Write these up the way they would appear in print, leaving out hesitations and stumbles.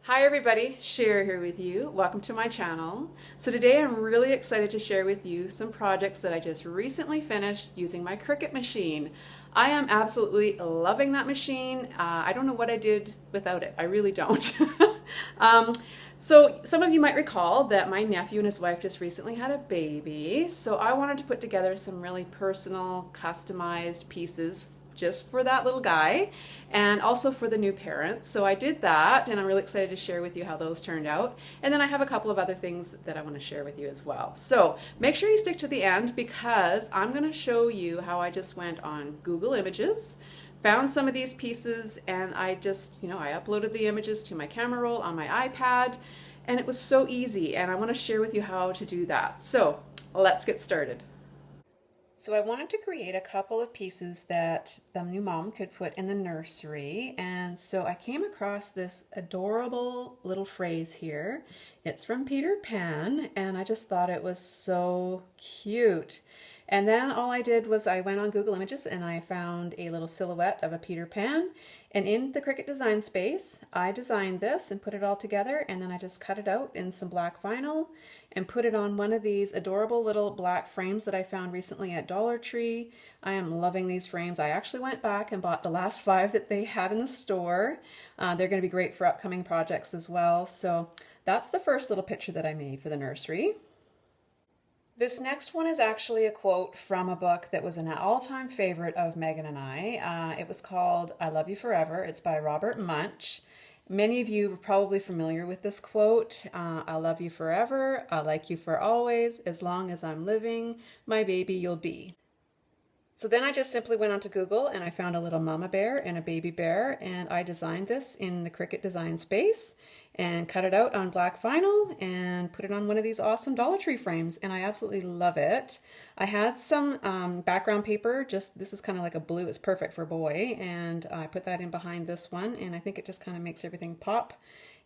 Hi everybody, Cher here with you. Welcome to my channel. So today I'm really excited to share with you some projects that I just recently finished using my Cricut machine. I am absolutely loving that machine. I don't know what I did without it. I really don't. So some of you might recall that my nephew and his wife just recently had a baby. So I wanted to put together some really personal, customized pieces just for that little guy and also for the new parents. So I did that and I'm really excited to share with you how those turned out. And then I have a couple of other things that I want to share with you as well. So make sure you stick to the end because I'm going to show you how I just went on Google Images, found some of these pieces, and I just, I uploaded the images to my camera roll on my iPad, and it was so easy, and I want to share with you how to do that. So let's get started. So I wanted to create a couple of pieces that the new mom could put in the nursery, and so I came across this adorable little phrase here. It's from Peter Pan, and I just thought it was so cute. And then all I did was I went on Google Images and I found a little silhouette of a Peter Pan, and in the Cricut design space I designed this and put it all together, and then I just cut it out in some black vinyl and put it on one of these adorable little black frames that I found recently at Dollar Tree. I am loving these frames. I actually went back and bought the last 5 that they had in the store. They're going to be great for upcoming projects as well. So that's the first little picture that I made for the nursery. This next one is actually a quote from a book that was an all-time favorite of Megan and I. It was called I Love You Forever. It's by Robert Munch. Many of you are probably familiar with this quote. I love you forever. I like you for always. As long as I'm living, my baby you'll be. So then I just simply went onto Google and I found a little mama bear and a baby bear, and I designed this in the Cricut design space and cut it out on black vinyl and put it on one of these awesome Dollar Tree frames, and I absolutely love it. I had some background paper, this is kind of like a blue, it's perfect for a boy, and I put that in behind this one, and I think it just kind of makes everything pop.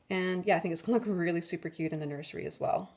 And yeah, I think it's gonna look really super cute in the nursery as well.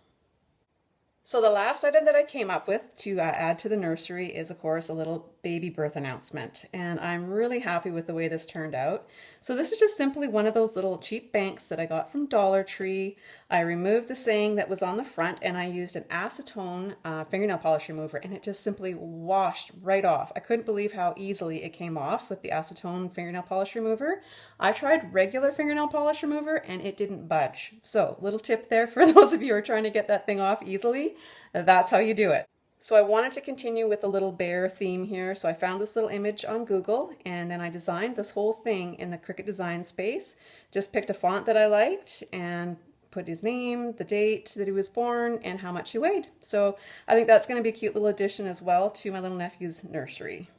So the last item that I came up with to add to the nursery is, of course, a little baby birth announcement. And I'm really happy with the way this turned out. So this is just simply one of those little cheap banks that I got from Dollar Tree. I removed the saying that was on the front and I used an acetone fingernail polish remover, and it just simply washed right off. I couldn't believe how easily it came off with the acetone fingernail polish remover. I tried regular fingernail polish remover and it didn't budge. So little tip there for those of you who are trying to get that thing off easily. That's how you do it. So I wanted to continue with the little bear theme here, so I found this little image on Google and then I designed this whole thing in the Cricut design space. Just picked a font that I liked and put his name, the date that he was born, and how much he weighed. So I think that's going to be a cute little addition as well to my little nephew's nursery.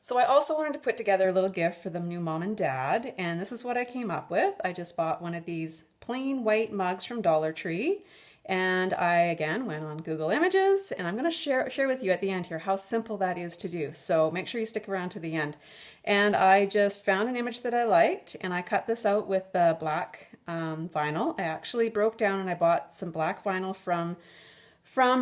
So I also wanted to put together a little gift for the new mom and dad, and this is what I came up with. I just bought one of these plain white mugs from Dollar Tree. And I, again, went on Google Images, and I'm going to share with you at the end here how simple that is to do. So make sure you stick around to the end. And I just found an image that I liked, and I cut this out with the black vinyl. I actually broke down and I bought some black vinyl from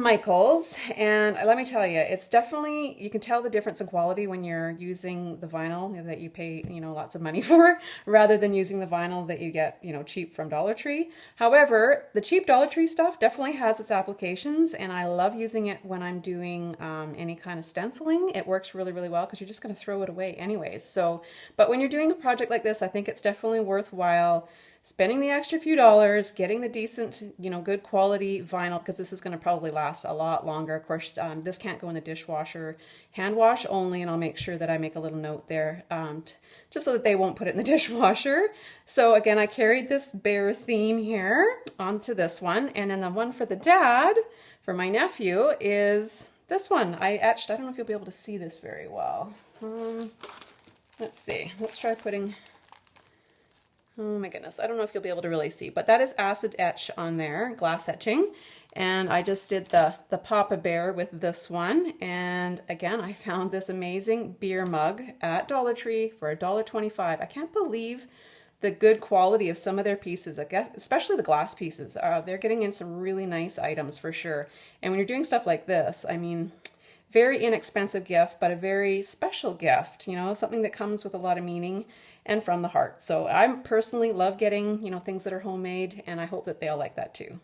Michael's, and let me tell you, it's definitely, you can tell the difference in quality when you're using the vinyl that you pay, lots of money for, rather than using the vinyl that you get, cheap from Dollar Tree. However, the cheap Dollar Tree stuff definitely has its applications, and I love using it when I'm doing any kind of stenciling. It works really, really well because you're just going to throw it away anyways. So, but when you're doing a project like this, I think it's definitely worthwhile spending the extra few dollars, getting the decent, good quality vinyl, because this is going to probably last a lot longer. Of course, this can't go in the dishwasher, hand wash only, and I'll make sure that I make a little note there just so that they won't put it in the dishwasher. So again, I carried this bear theme here onto this one, and then the one for the dad, for my nephew, is this one. I etched, I don't know if you'll be able to see this very well. Let's see, let's try putting... Oh my goodness, I don't know if you'll be able to really see, but that is acid etch on there, glass etching. And I just did the Papa Bear with this one. And again, I found this amazing beer mug at Dollar Tree for $1.25. I can't believe the good quality of some of their pieces, I guess, especially the glass pieces. They're getting in some really nice items for sure. And when you're doing stuff like this, I mean, very inexpensive gift, but a very special gift, you know, something that comes with a lot of meaning and from the heart. So I personally love getting, you know, things that are homemade, and I hope that they all like that too.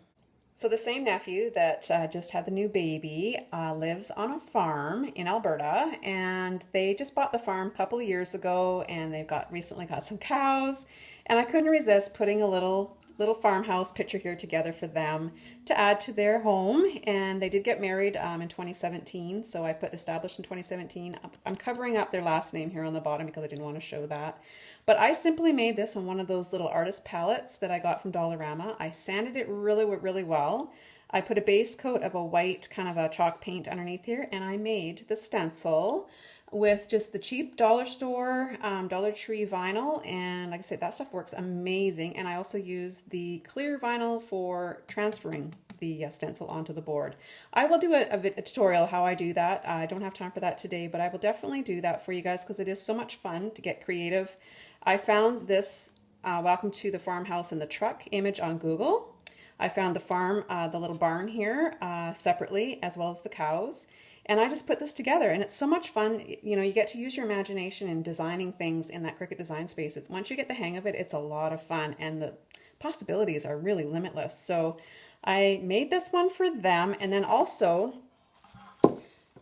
So the same nephew that just had the new baby lives on a farm in Alberta, and they just bought the farm a couple of years ago, and they've recently got some cows, and I couldn't resist putting a little farmhouse picture here together for them to add to their home. And they did get married in 2017, so I put established in 2017. I'm covering up their last name here on the bottom because I didn't want to show that. But I simply made this on one of those little artist palettes that I got from Dollarama. I sanded it really well. I put a base coat of a white kind of a chalk paint underneath here, and I made the stencil with just the cheap dollar store, Dollar Tree vinyl. And like I said, that stuff works amazing. And I also use the clear vinyl for transferring the stencil onto the board. I will do a tutorial how I do that. I don't have time for that today, but I will definitely do that for you guys because it is so much fun to get creative. I found this Welcome to the Farmhouse in the Truck image on Google. I found the farm, the little barn here separately, as well as the cows. And I just put this together, and it's so much fun. You know, you get to use your imagination in designing things in that Cricut design space. Once you get the hang of it, it's a lot of fun, and the possibilities are really limitless. So I made this one for them, and then also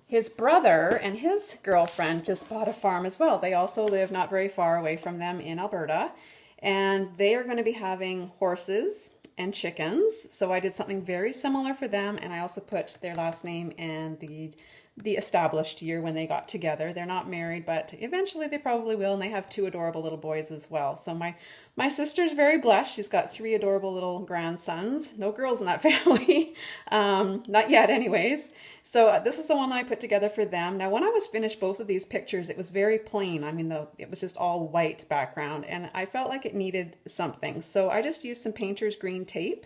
his brother and his girlfriend just bought a farm as well. They also live not very far away from them in Alberta, and they are going to be having horses and chickens. So I did something very similar for them, and I also put their last name and the established year when they got together. They're not married, but eventually they probably will, and they have 2 adorable little boys as well. So my sister's very blessed. She's got 3 adorable little grandsons. No girls in that family, not yet anyways. So this is the one that I put together for them. Now when I was finished both of these pictures, it was very plain. I mean, it was just all white background, and I felt like it needed something. So I just used some painter's green tape,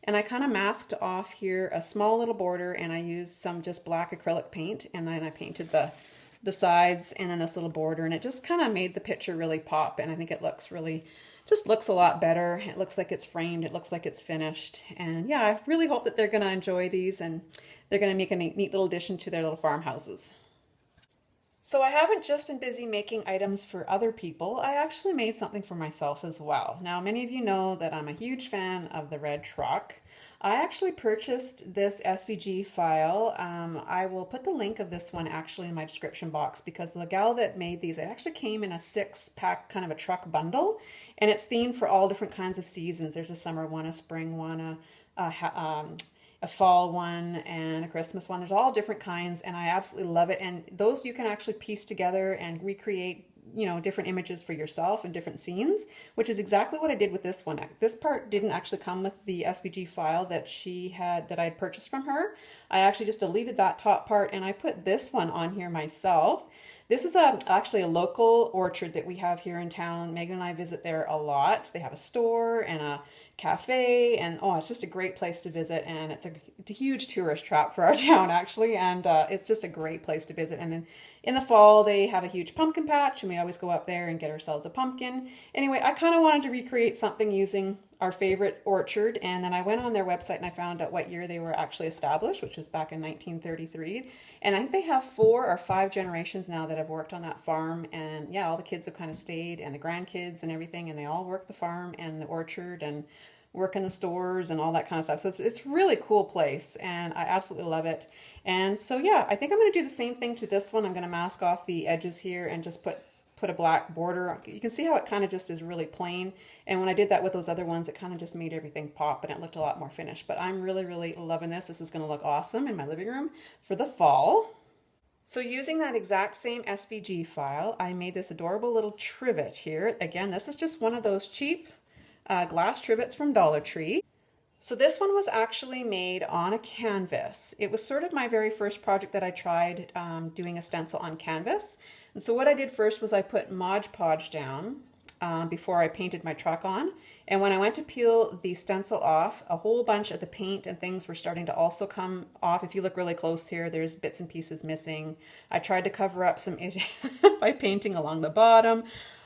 and I kind of masked off here a small little border, and I used some just black acrylic paint, and then I painted the sides and then this little border, and it just kind of made the picture really pop, and I think it just looks a lot better. It looks like it's framed, it looks like it's finished, and yeah, I really hope that they're going to enjoy these, and they're going to make a neat little addition to their little farmhouses. So I haven't just been busy making items for other people, I actually made something for myself as well. Now, many of you know that I'm a huge fan of the red truck. I actually purchased this SVG file. I will put the link of this one actually in my description box, because the gal that made these, it actually came in a 6-pack kind of a truck bundle, and it's themed for all different kinds of seasons. There's a summer one, a spring one, a fall one, and a Christmas one. There's all different kinds, and I absolutely love it. And those you can actually piece together and recreate, you know, different images for yourself and different scenes, which is exactly what I did with this one. This part didn't actually come with the SVG file that I had purchased from her. I actually just deleted that top part, and I put this one on here myself. This is actually a local orchard that we have here in town. Megan and I visit there a lot. They have a store and a cafe, and oh, it's just a great place to visit, and it's a huge tourist trap for our town actually, and it's just a great place to visit. And then in the fall they have a huge pumpkin patch, and we always go up there and get ourselves a pumpkin. Anyway, I kind of wanted to recreate something using our favorite orchard, and then I went on their website and I found out what year they were actually established, which was back in 1933. And I think they have 4 or 5 generations now that have worked on that farm, and yeah, all the kids have kind of stayed, and the grandkids and everything, and they all work the farm and the orchard and work in the stores and all that kind of stuff. So it's really cool place, and I absolutely love it. And so yeah, I think I'm going to do the same thing to this one. I'm going to mask off the edges here and just put a black border. You can see how it kind of just is really plain, and when I did that with those other ones, it kind of just made everything pop, and it looked a lot more finished. But I'm really loving this. This is going to look awesome in my living room for the fall. So using that exact same SVG file, I made this adorable little trivet here. Again, this is just one of those cheap glass trivets from Dollar Tree. So this one was actually made on a canvas. It was sort of my very first project that I tried doing a stencil on canvas. And so what I did first was I put Mod Podge down before I painted my truck on. And when I went to peel the stencil off, a whole bunch of the paint and things were starting to also come off. If you look really close here, there's bits and pieces missing. I tried to cover up some by painting along the bottom.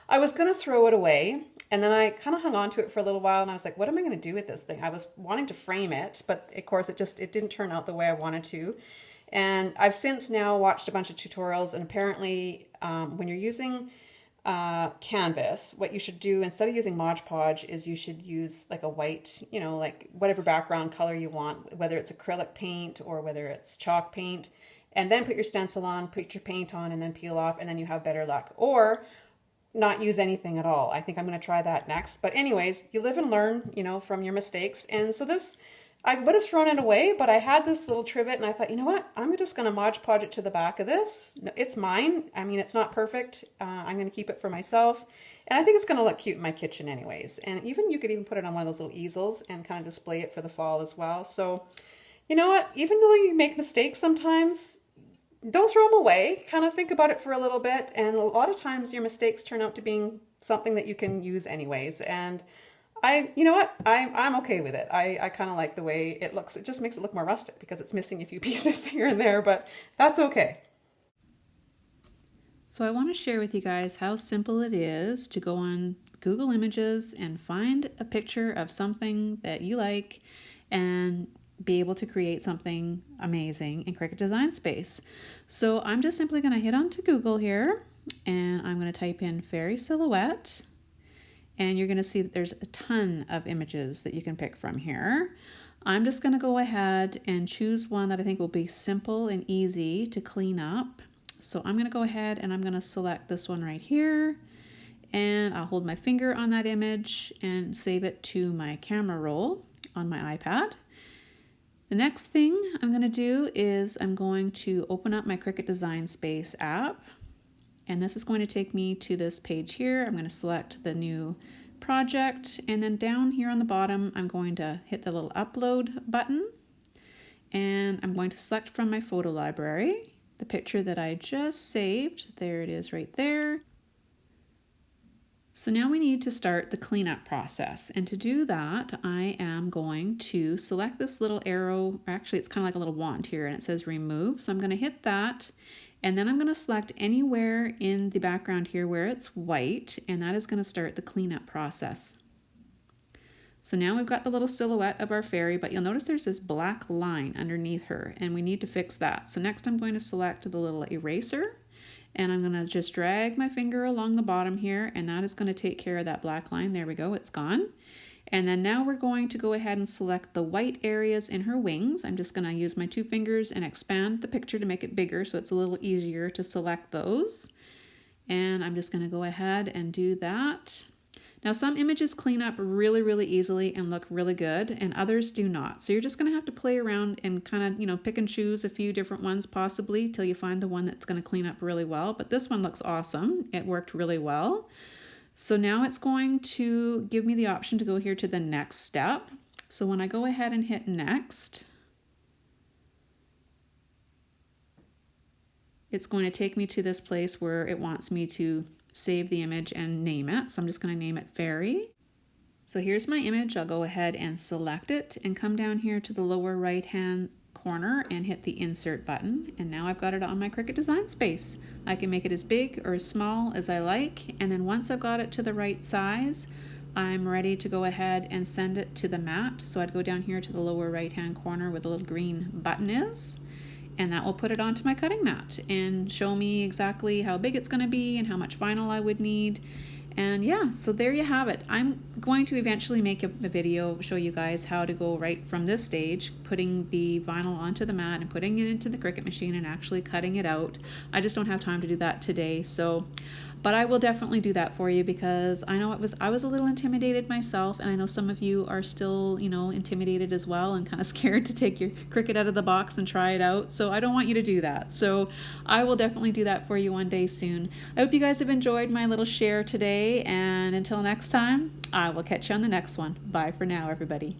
I was going to throw it away, and then I kind of hung on to it for a little while, and I was like, what am I going to do with this thing? I was wanting to frame it, but of course it didn't turn out the way I wanted to. And I've since now watched a bunch of tutorials, and apparently when you're using canvas, what you should do instead of using Mod Podge is you should use like a white, you know, like whatever background color you want, whether it's acrylic paint or whether it's chalk paint, and then put your stencil on, put your paint on, and then peel off, and then you have better luck. Or not use anything at all. I think I'm going to try that next. But anyways, you live and learn, you know, from your mistakes. And so this, I would have thrown it away, but I had this little trivet and I thought, you know what, I'm just going to Mod Podge it to the back of this. It's mine. I mean, it's not perfect. I'm going to keep it for myself. And I think it's going to look cute in my kitchen anyways. And even you could even put it on one of those little easels and kind of display it for the fall as well. So, you know what, even though you make mistakes sometimes, don't throw them away. Kind of think about it for a little bit. And a lot of times your mistakes turn out to being something that you can use anyways. And you know what? I'm okay with it. I kind of like the way it looks. It just makes it look more rustic because it's missing a few pieces here and there, but that's okay. So I want to share with you guys how simple it is to go on Google Images and find a picture of something that you like and be able to create something amazing in Cricut Design Space. So I'm just simply going to hit onto Google here and I'm going to type in fairy silhouette, and you're going to see that there's a ton of images that you can pick from here. I'm just going to go ahead and choose one that I think will be simple and easy to clean up. So I'm going to go ahead and I'm going to select this one right here, and I'll hold my finger on that image and save it to my camera roll on my iPad. The next thing I'm going to do is I'm going to open up my Cricut Design Space app, and this is going to take me to this page here. I'm going to select the new project, and then down here on the bottom I'm going to hit the little upload button, and I'm going to select from my photo library the picture that I just saved. There it is right there. So now we need to start the cleanup process, and to do that I am going to select this little arrow, or actually it's kind of like a little wand here, and it says remove. So I'm going to hit that, and then I'm going to select anywhere in the background here where it's white, and that is going to start the cleanup process. So now we've got the little silhouette of our fairy, but you'll notice there's this black line underneath her, and we need to fix that. So next I'm going to select the little eraser, and I'm going to just drag my finger along the bottom here, and that is going to take care of that black line. There we go, it's gone. And then now we're going to go ahead and select the white areas in her wings. I'm just going to use my two fingers and expand the picture to make it bigger so it's a little easier to select those. And I'm just going to go ahead and do that. Now some images clean up really, really easily and look really good, and others do not. So you're just going to have to play around and kind of, you know, pick and choose a few different ones possibly till you find the one that's going to clean up really well. But this one looks awesome. It worked really well. So now it's going to give me the option to go here to the next step. So when I go ahead and hit next, it's going to take me to this place where it wants me to save the image and name it. So I'm just going to name it Fairy. So here's my image. I'll go ahead and select it and come down here to the lower right hand corner and hit the insert button, and now I've got it on my Cricut Design Space. I can make it as big or as small as I like, and then once I've got it to the right size, I'm ready to go ahead and send it to the mat. So I'd go down here to the lower right hand corner where the little green button is, and that will put it onto my cutting mat and show me exactly how big it's going to be and how much vinyl I would need. And yeah, so there you have it. I'm going to eventually make a video, show you guys how to go right from this stage, putting the vinyl onto the mat and putting it into the Cricut machine and actually cutting it out. I just don't have time to do that today, but I will definitely do that for you because I know I was a little intimidated myself, and I know some of you are still, you know, intimidated as well and kind of scared to take your Cricut out of the box and try it out. So I don't want you to do that. So I will definitely do that for you one day soon. I hope you guys have enjoyed my little share today, and until next time, I will catch you on the next one. Bye for now, everybody.